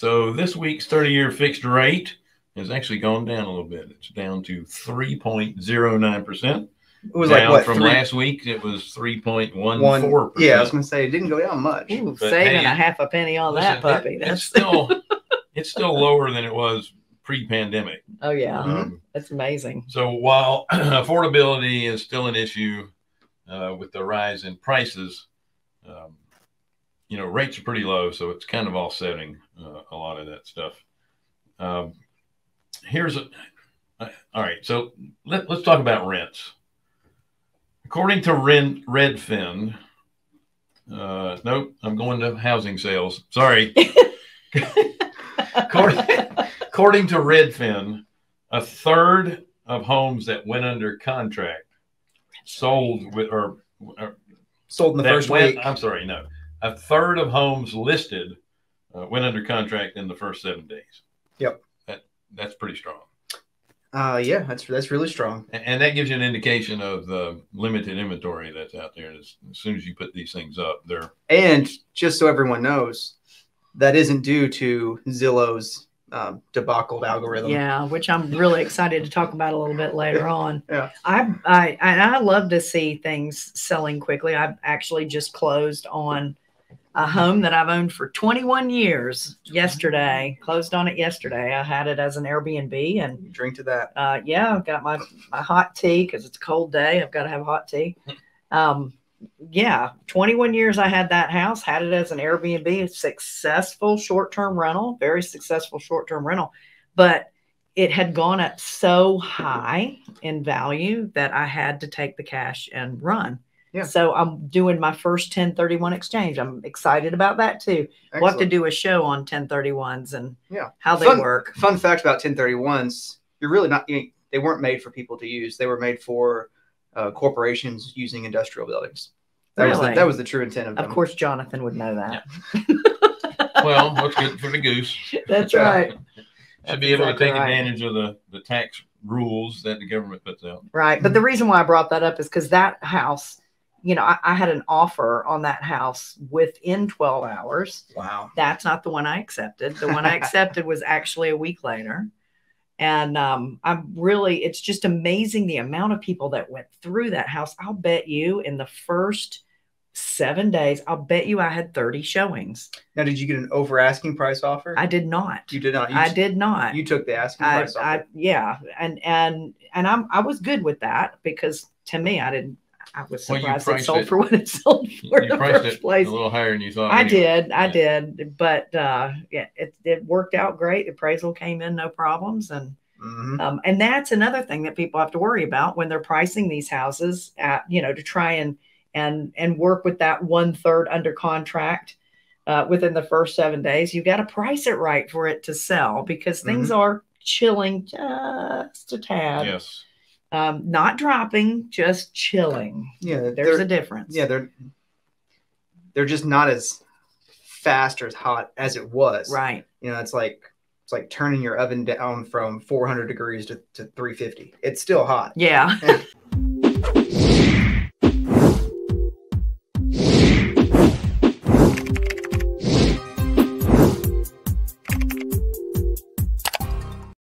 So this week's 30-year fixed rate has actually gone down a little bit. It's down to 3.09%. It was down like what from last week? It was 3.14%. Yeah, I was going to say it didn't go down much. Ooh, saving a half a penny on that puppy. It's still lower than it was pre-pandemic. Oh yeah, that's amazing. So while affordability is still an issue with the rise in prices, rates are pretty low, so it's kind of offsetting a lot of that stuff. All right, so let's talk about rents. According to Redfin, nope, I'm going to housing sales. Sorry. According to Redfin, a third of homes that went under contract sold in the first week. I'm sorry, no. A third of homes listed went under contract in the first 7 days. Yep. That's pretty strong. Yeah, that's really strong. And that gives you an indication of the limited inventory that's out there. As soon as you put these things up, And just so everyone knows, that isn't due to Zillow's debacle algorithm. Yeah, which I'm really excited to talk about a little bit later on. Yeah. I love to see things selling quickly. I've actually just closed on a home that I've owned for 21 years yesterday. Closed on it yesterday. I had it as an Airbnb and drink to that. Yeah, I've got my hot tea because it's a cold day. I've got to have hot tea. Yeah, 21 years I had that house, had it as an Airbnb, a successful short-term rental, very successful short-term rental. But it had gone up so high in value that I had to take the cash and run. Yeah. So I'm doing my first 1031 exchange. I'm excited about that too. Excellent. We'll have to do a show on 1031s and how they work. Fun fact about 1031s, you're really not, they weren't made for people to use. They were made for corporations using industrial buildings. That was the true intent of them. Of course, Jonathan would know that. Yeah. Well, what's good for the goose? That's right. Should be able to take advantage of the tax rules that the government puts out. Right. But the reason why I brought that up is because that house, I had an offer on that house within 12 hours. Wow. That's not the one I accepted. The one I accepted was actually a week later. And it's just amazing the amount of people that went through that house. I'll bet you in the first 7 days, I'll bet you I had 30 showings. Now, did you get an over asking price offer? I did not. You did not? I did not. You took the asking price offer? Yeah. And I was good with that because to me, I was surprised it sold for what it sold for in the first place. A little higher than you thought. I did. But it worked out great. The appraisal came in, no problems. And and that's another thing that people have to worry about when they're pricing these houses at, to try and work with that 1/3 under contract within the first 7 days. You got to price it right for it to sell because things are chilling just a tad. Yes. Not dropping, just chilling. Yeah, there's a difference. Yeah, they're just not as fast or as hot as it was. Right. It's like turning your oven down from 400 degrees to 350. It's still hot. Yeah.